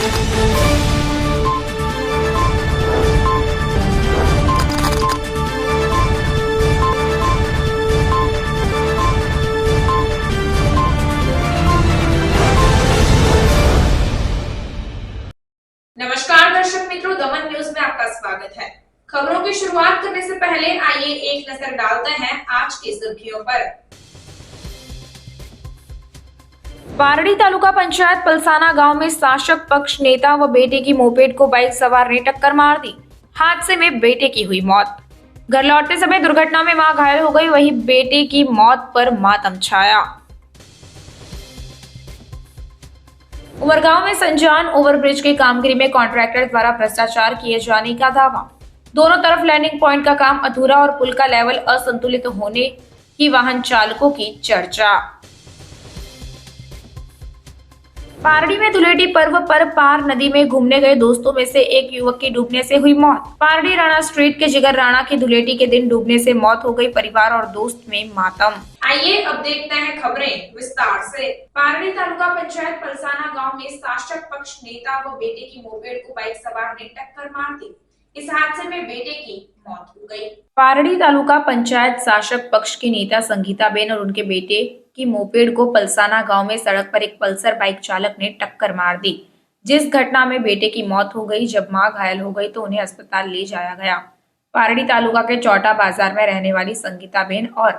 नमस्कार दर्शक मित्रों, दमन न्यूज में आपका स्वागत है। खबरों की शुरुआत करने से पहले आइए एक नजर डालते हैं आज की सुर्खियों पर। पारडी तालुका पंचायत पलसाना गांव में शासक पक्ष नेता व बेटे की मोपेड को बाइक सवार ने टक्कर मार दी। हादसे में बेटे की हुई मौत। घर लौटते समय दुर्घटना में मां घायल हो गई, वहीं बेटे की मौत पर मातम छाया। उमरगांव में संजान ओवरब्रिज की कामगिरी में कॉन्ट्रैक्टर द्वारा भ्रष्टाचार किए जाने का दावा। दोनों तरफ लैंडिंग पॉइंट का काम अधूरा और पुल का लेवल असंतुलित होने की वाहन चालकों की चर्चा। पारडी में धुलेटी पर्व पर पार नदी में घूमने गए दोस्तों में से एक युवक की डूबने से हुई मौत। पारडी राणा स्ट्रीट के जिगर राणा की धुलेटी के दिन डूबने से मौत हो गई। परिवार और दोस्त में मातम। आइए अब देखते हैं खबरें विस्तार से। पारडी तालुका पंचायत पलसाना गांव में शासक पक्ष नेता व बेटे की मोपेड को बाइक सवार ने टक्कर मार दी। इस हादसे में बेटे की मौत हो गई। पारडी तालुका पंचायत शासक पक्ष की नेता संगीताबेन और उनके बेटे की मोपेड को पलसाना गांव में सड़क पर एक पल्सर बाइक चालक ने टक्कर मार दी, जिस घटना में बेटे की मौत हो गई। जब मां घायल हो गई तो उन्हें अस्पताल ले जाया गया। पारडी तालुका के चौटा बाजार में रहने वाली संगीताबेन और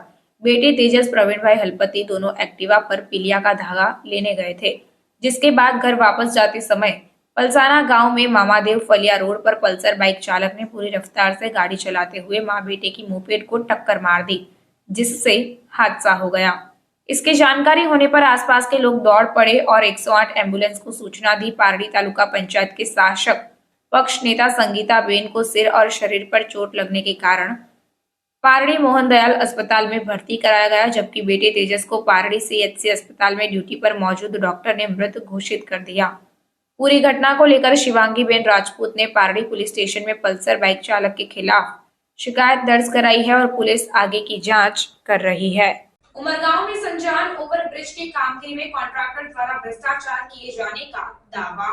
बेटे तेजस प्रवीण भाई हलपति दोनों एक्टिवा पर पीलिया का धागा लेने गए थे, जिसके बाद घर वापस जाते समय पलसाना गांव में मामादेव फलिया रोड पर पल्सर बाइक चालक ने पूरी रफ्तार से गाड़ी चलाते हुए मां बेटे की मोपेड को टक्कर मार दी, जिससे हादसा हो गया। इसकी जानकारी होने पर आसपास के लोग दौड़ पड़े और 108 एम्बुलेंस को सूचना दी। पारडी तालुका पंचायत के शासक पक्ष नेता संगीताबेन को सिर और शरीर पर चोट लगने के कारण पारडी मोहन दयाल अस्पताल में भर्ती कराया गया, जबकि बेटे तेजस को पारडी CHC अस्पताल में ड्यूटी पर मौजूद डॉक्टर ने मृत घोषित कर दिया। पूरी घटना को लेकर शिवांगी बेन राजपूत ने पारडी पुलिस स्टेशन में पल्सर बाइक चालक के खिलाफ शिकायत दर्ज कराई है और पुलिस आगे की जांच कर रही है। उमरगांव में संजान ओवरब्रिज की कामगिरी में कॉन्ट्रैक्टर द्वारा भ्रष्टाचार किए जाने का दावा।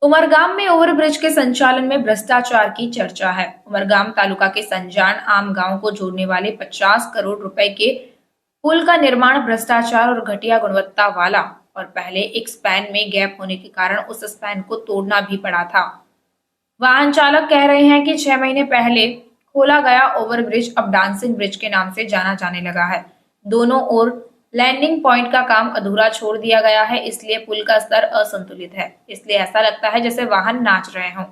उमरगांव में ओवरब्रिज के संचालन में भ्रष्टाचार की चर्चा है। उमरगांव तालुका के संजान आम गांव को जोड़ने वाले 50 करोड़ रुपए के पुल का निर्माण भ्रष्टाचार और घटिया गुणवत्ता वाला और पहले एक स्पैन में गैप होने के कारण उस स्पैन को तोड़ना भी पड़ा था। वाहन चालक कह रहे हैं कि 6 महीने पहले खोला गया ओवरब्रिज अब डांसिंग ब्रिज के नाम से जाना जाने लगा है। दोनों ओर लैंडिंग पॉइंट का काम अधूरा छोड़ दिया गया है, इसलिए पुल का स्तर असंतुलित है। इसलिए ऐसा लगता है जैसे वाहन नाच रहे हों।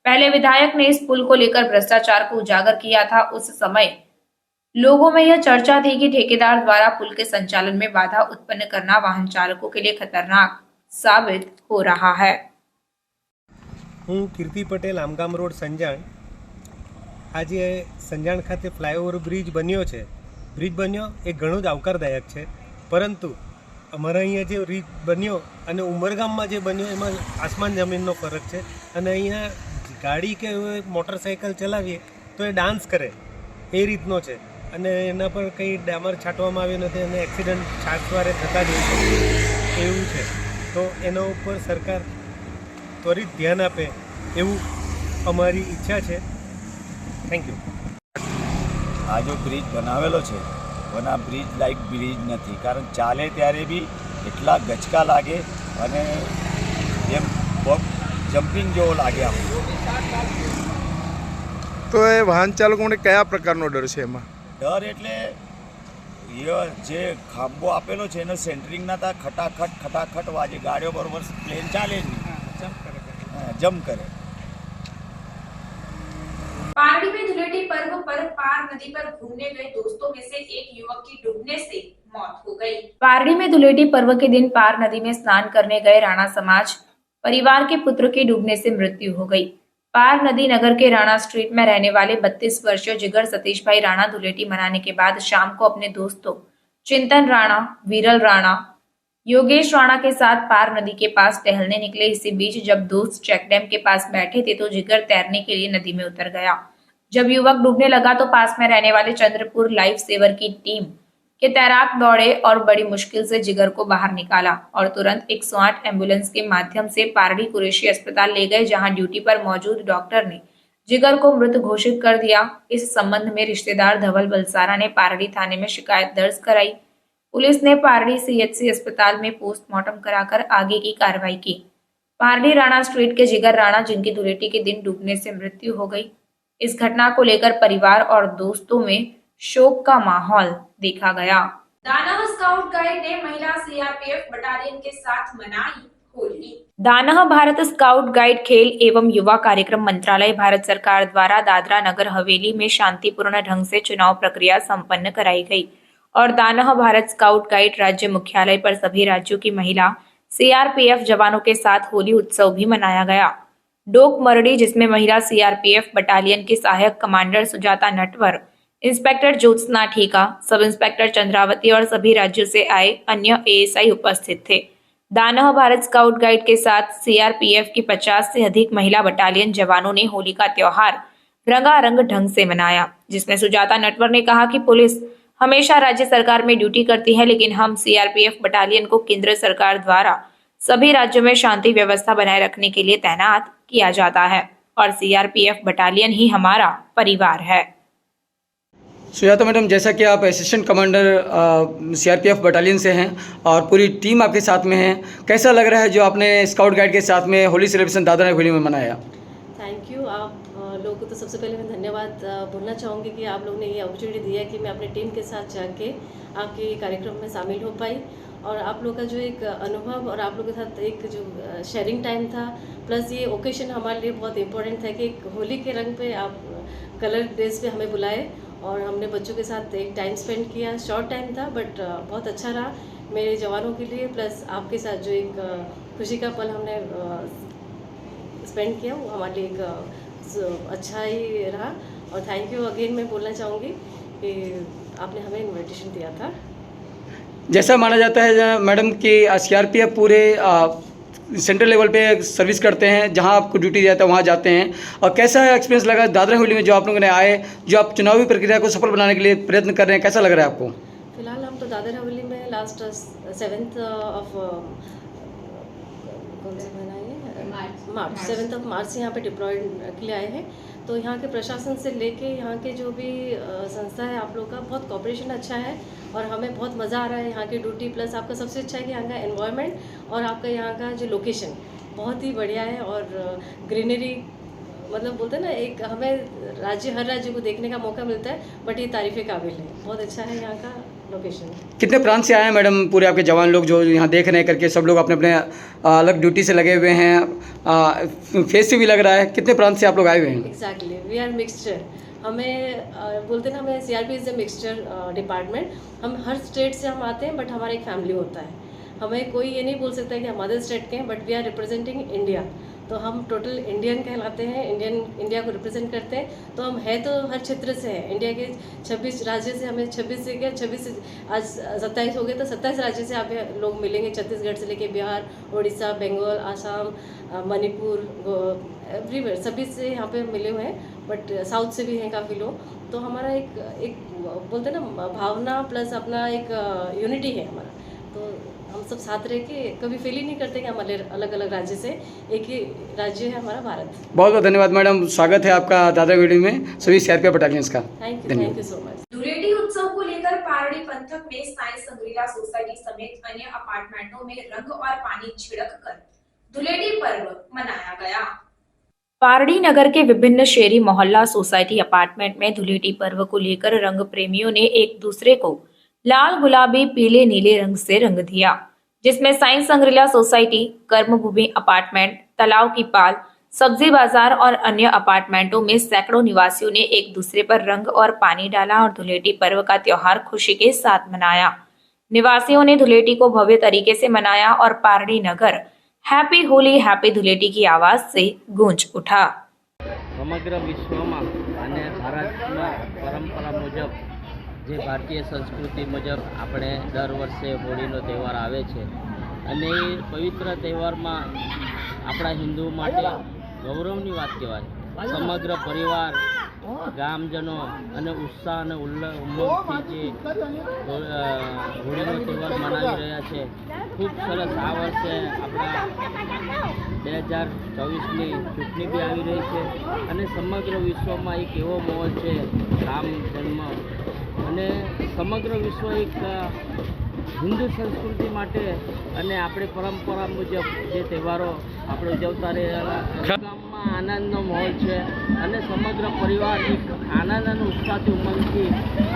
पहले विधायक ने इस पुल को लेकर भ्रष्टाचार को उजागर किया था। उस समय लोगों में यह चर्चा थी कि ठेकेदार द्वारा पुल के संचालन में बाधा उत्पन्न करना वाहन चालकों के लिए खतरनाक साबित हो रहा है। हूँ कीर्ति पटेल, आमगाम रोड, संजाण। आज संजाण खाते फ्लायओवर ब्रिज बन्यो है। ब्रिज बन्यो એ ઘણો જ આવકારદાયક છે, પરંતુ અમારા અહીંયા જે બ્રિજ બન્યો અને ઉમરગામમાં જે બન્યો એમાં આસમાન જમીનનો ફરક છે। અને અહીંયા ગાડી કે મોટરસાઇકલ ચલાવીએ તો એ ડાન્સ કરે એ રીતનો છે અને એના પર કંઈ ડામર છાંટવામાં આવ્યો નથી અને એક્સિડન્ટ છાંટવારે થતા જ હોય છે એવું છે। તો એના ઉપર સરકાર ત્વરિત ધ્યાન આપે એવું અમારી ઈચ્છા છે। Thank you. આ જો બ્રિજ બનાવેલો છે પણ આ બ્રિજ લાઈક બ્રિજ નથી, કારણ ચાલે ત્યારે બી એટલા ગચકા લાગે અને એમ જમ્પિંગ જેવો લાગે આમ। તો એ વાહન ચાલકોને કયા પ્રકારનો ડર છે એમાં? ડર એટલે એ જે ખાંબો આપેલો છે એનો સેન્ટરિંગ ના થાય, ખટાખટ ખટાખટ વાગે, ગાડીઓ બરોબર પ્લેન ચાલે જ નહીં, જમ્પ કરે। पारडी में धुलेटी पर्व पर पार नदी पर घूमने गए दोस्तों में से एक युवक की डूबने से मौत हो गई। पारडी में धुलेटी पर्व के दिन पार नदी में स्नान करने गए राणा समाज परिवार के पुत्र की डूबने से मृत्यु हो गई। पार नदी नगर के राणा स्ट्रीट में रहने वाले 32 वर्षीय जिगर सतीश भाई राणा धुलेटी मनाने के बाद शाम को अपने दोस्तों चिंतन राणा, वीरल राणा, योगेश राणा के साथ पार नदी के पास टहलने निकले। इसी बीच जब दोस्त चेक डैम के पास बैठे थे तो जिगर तैरने के लिए नदी में उतर गया। जब युवक डूबने लगा तो पास में रहने वाले चंद्रपुर लाइफ सेवर की टीम कि तैराक दौड़े और बड़ी मुश्किल से जिगर को बाहर निकाला और तुरंत 108 एम्बुलेंस के माध्यम से पारडी कुरैशी अस्पताल ले गए, जहां ड्यूटी पर मौजूद डॉक्टर ने जिगर को मृत घोषित कर दिया। इस संबंध में रिश्तेदार धवल बलसारा ने पारडी थाने में शिकायत दर्ज कराई। पुलिस ने पारडी CHC अस्पताल में पोस्टमार्टम कराकर आगे की कार्रवाई की। पारडी राणा स्ट्रीट के जिगर राणा, जिनकी धुलेटी के दिन डूबने से मृत्यु हो गई, इस घटना को लेकर परिवार और दोस्तों में शोक का माहौल देखा गया। दानह स्काउट गाइड ने महिला CRPF बटालियन के साथ मनाई होली। दानह भारत स्काउट गाइड खेल एवं युवा कार्यक्रम मंत्रालय भारत सरकार द्वारा दादरा नगर हवेली में शांतिपूर्ण ढंग से चुनाव प्रक्रिया संपन्न कराई गई और दानह भारत स्काउट गाइड राज्य मुख्यालय पर सभी राज्यों की महिला CRPF जवानों के साथ होली उत्सव भी मनाया गया। डोक मरडी, जिसमें महिला CRPF बटालियन की सहायक कमांडर सुजाता नटवर, इंस्पेक्टर ज्योत्सना ठीका, सब इंस्पेक्टर चंद्रावती और सभी राज्यों से आए अन्य ASI उपस्थित थे। दानह भारत स्काउट गाइड के साथ CRPF की 50 से अधिक महिला बटालियन जवानों ने होली का त्योहार रंगारंग ढंग से मनाया, जिसमें सुजाता नटवर ने कहा कि पुलिस हमेशा राज्य सरकार में ड्यूटी करती है, लेकिन हम CRPF बटालियन को केंद्र सरकार द्वारा सभी राज्यों में शांति व्यवस्था बनाए रखने के लिए तैनात किया जाता है और CRPF बटालियन ही हमारा परिवार है। सुजाता मैडम, जैसा कि आप असिस्टेंट कमांडर CRPF बटालियन से हैं और पूरी टीम आपके साथ में है, कैसा लग रहा है जो आपने स्काउट गाइड के साथ में होली सेलिब्रेशन दादरा हवेली में मनाया? Thank you. आप लोगों को तो सबसे पहले मैं धन्यवाद बोलना चाहूँगी कि आप लोगों ने ये अपॉर्चुनिटी दिया कि मैं अपने टीम के साथ जाके आपके कार्यक्रम में शामिल हो पाई और आप लोग का जो एक अनुभव और आप लोग के साथ एक जो शेयरिंग टाइम था, प्लस ये ओकेशन हमारे लिए बहुत इम्पोर्टेंट था कि एक होली के रंग पे आप कलर ड्रेस पे हमें बुलाए और हमने बच्चों के साथ एक टाइम स्पेंड किया। शॉर्ट टाइम था बट बहुत अच्छा रहा मेरे जवानों के लिए, प्लस आपके साथ जो एक खुशी का पल हमने स्पेंड किया वो हमारे लिए एक अच्छा ही रहा। और थैंक यू अगेन मैं बोलना चाहूँगी कि आपने हमें इन्विटेशन दिया था। जैसा माना जाता है मैडम कि CRPF पूरे सेंट्रल लेवल पे सर्विस करते हैं, जहां आपको ड्यूटी दिया था वहां जाते हैं, और कैसा एक्सपीरियंस लगा दादरा हवेली में जो आप लोगों ने आए, जो आप चुनावी प्रक्रिया को सफल बनाने के लिए प्रयत्न कर रहे हैं, कैसा लग रहा है आपको? फिलहाल हम तो दादरा हवेली में लास्ट 7th ऑफ मार्च से यहाँ पे डिप्लॉयड के लिए आए हैं। तो यहाँ के प्रशासन से लेके यहाँ के जो भी संस्था है आप लोग का बहुत कॉपरेशन अच्छा है और हमें बहुत मज़ा आ रहा है यहाँ की ड्यूटी। प्लस आपका सबसे अच्छा है कि यहाँ का एनवायरनमेंट और आपका यहाँ का जो लोकेशन बहुत ही बढ़िया है और ग्रीनरी, मतलब बोलते हैं ना, एक हमें हर राज्य को देखने का मौका मिलता है, बट ये तारीफ़े काबिल है। बहुत अच्छा है यहाँ का लोकेशन। कितने प्रांत से आए हैं मैडम पूरे आपके जवान लोग जो यहाँ देख रहे हैं करके? सब लोग अपने अपने अलग ड्यूटी से लगे हुए हैं, फेस से भी लग रहा है। कितने प्रांत से आप लोग आए हुए हैं? Exactly, we are mixture. हमें बोलते हैं ना, हमें CRPF is a mixture department. हम हर स्टेट से हम आते हैं, बट हमारा एक फैमिली होता है। हमें कोई ये नहीं बोल सकता है कि हम अदर स्टेट के हैं, but we are representing India. तो हम टोटल इंडियन कहलाते हैं, इंडिया को रिप्रेजेंट करते हैं। तो हम है तो हर क्षेत्र से हैं। इंडिया के 26 राज्य से, हमें 26 से क्या 26 से आज 27 हो गए, तो 27 राज्य से आप लोग मिलेंगे। छत्तीसगढ़ से लेके बिहार, उड़ीसा, बंगाल, आसाम, मणिपुर, एवरीवेयर सभी से यहाँ पे मिले हुए हैं। बट साउथ से भी हैं काफ़ी लोग। तो हमारा एक बोलते हैं ना भावना प्लस अपना एक यूनिटी है हमारा। तो हम सब साथ रह के कभी फील ही नहीं करते कि हम अलग अलग राज्य से, एक ही राज्य है हमारा भारत। बहुत बहुत धन्यवाद मैडम, स्वागत है आपका दादरा हवेली में सभी CRPF बटालियंस का। Thank you so much. Dhuleti उत्सव को लेकर पारडी पंथक में साइंस संग्रीला सोसाइटी समेत अन्य अपार्टमेंटों में रंग और पानी छिड़क कर धुलेटी पर्व मनाया गया। पारडी नगर के विभिन्न शेरी मोहल्ला सोसाइटी अपार्टमेंट में धुलेटी पर्व को लेकर रंग प्रेमियों ने एक दूसरे को लाल, गुलाबी, पीले, नीले रंग से रंग दिया, जिसमें साइंस संग्रीला सोसाइटी, कर्मभूमि अपार्टमेंट, तालाब की पाल, सब्जी बाजार और अन्य अपार्टमेंटों में सैकड़ों निवासियों ने एक दूसरे पर रंग और पानी डाला और धुलेटी पर्व का त्योहार खुशी के साथ मनाया। निवासियों ने धुलेटी को भव्य तरीके से मनाया और पारडी नगर हैप्पी होली, हैप्पी धुलेटी की आवाज से गूंज उठा। समग्र विश्वમાં અને ભારતમાં પરંપરા મુજબ જે ભારતીય સંસ્કૃતિ મુજબ આપણે દર વર્ષે હોળીનો તહેવાર આવે છે અને એ પવિત્ર તહેવારમાં આપણા હિન્દુ માટે ગૌરવની વાત કહેવાય। સમગ્ર પરિવાર ગામજનો અને ઉત્સાહ અને ઉમંગથી જે હોળીનો તહેવાર મનાવી રહ્યા છે. ખૂબ સરસ. આ વર્ષે આપણા 2024ની ચૂંટણી બી આવી રહી છે અને સમગ્ર વિશ્વમાં એક એવો માહોલ છે રામ જન્મ, અને સમગ્ર વિશ્વ એક હિન્દુ સંસ્કૃતિ માટે અને આપણી પરંપરા મુજબ જે તહેવારો આપણે ઉજવતા રહેલા ગામમાં આનંદનો માહોલ છે અને સમગ્ર પરિવાર એક આનંદ અને ઉત્સાહથી ઉમંગથી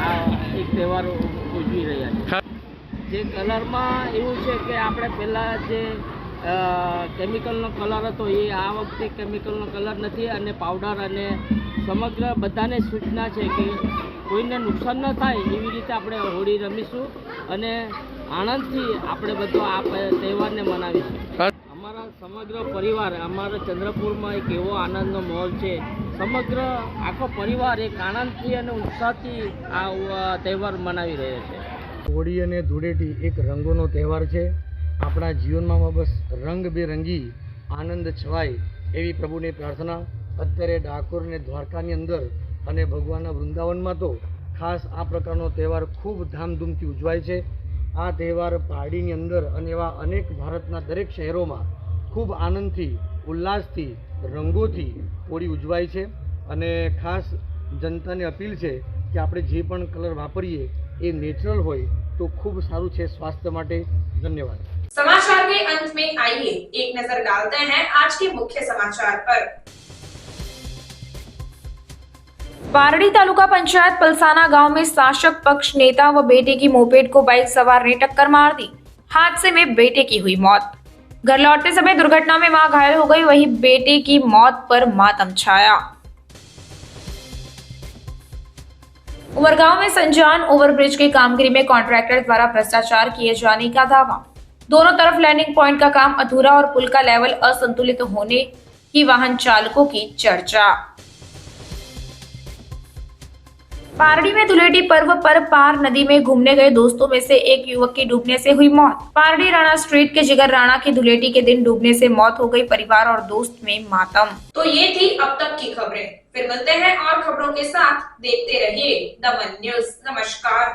આ એક તહેવારો ઉજવી રહ્યા છે. જે કલરમાં એવું છે કે આપણે પહેલાં જે કેમિકલનો કલર હતો એ આ વખતે કેમિકલનો કલર નથી અને પાવડર, અને સમગ્ર બધાને સૂચના છે કે કોઈને નુકસાન ન થાય એવી રીતે આપણે હોળી રમીશું અને આનંદથી આપણે બધો આ તહેવારને મનાવીશું. અમારા સમગ્ર પરિવાર, અમારા ચંદ્રપુરમાં એક એવો આનંદનો માહોલ છે. સમગ્ર આખો પરિવાર એક આનંદથી અને ઉત્સાહથી આ તહેવાર મનાવી રહ્યો છે. હોળી અને ધૂળેટી એક રંગોનો તહેવાર છે. આપણા જીવનમાં બસ રંગબેરંગી આનંદ છવાય એવી પ્રભુની પ્રાર્થના. અત્યારે ડાકોર અને દ્વારકાની અંદર અને ભગવાનના વૃંદાવનમાં તો ખાસ આ પ્રકારનો તહેવાર ખૂબ ધામધૂમથી ઉજવાય છે. આ તહેવાર પારડીની અંદર અને એવા અનેક ભારતના દરેક શહેરોમાં ખૂબ આનંદથી, ઉલ્લાસથી, રંગોથી હોળી ઉજવાય છે. અને ખાસ જનતાને અપીલ છે કે આપણે જે પણ કલર વાપરીએ એ नेचुरल हो तो खूब सारू है स्वास्थ्य माटे. धन्यवाद. समाचार के अंत में आइए एक नजर डालते हैं आज के मुख्य समाचार पर। पारडी तालुका पंचायत पलसाना गांव में शासक पक्ष नेता व बेटे की मोपेड को बाइक सवार ने टक्कर मार दी। हादसे में बेटे की हुई मौत। घर लौटते समय दुर्घटना में मां घायल हो गई, वहीं बेटे की मौत पर मातम छाया। उमरगांव में संजान ओवरब्रिज की कामगिरी में कॉन्ट्रैक्टर द्वारा भ्रष्टाचार किए जाने का दावा। दोनों तरफ लैंडिंग पॉइंट का काम अधूरा और पुल का लेवल असंतुलित होने की वाहन चालकों की चर्चा। पारडी में धुलेटी पर्व पर पार नदी में घूमने गए दोस्तों में से एक युवक की डूबने से हुई मौत। पारडी राणा स्ट्रीट के जिगर राणा की धुलेटी के दिन डूबने से मौत हो गई। परिवार और दोस्त में मातम। तो ये थी अब तक की खबरें। फिर मिलते हैं और खबरों के साथ। देखते रहिए दमन न्यूज। नमस्कार।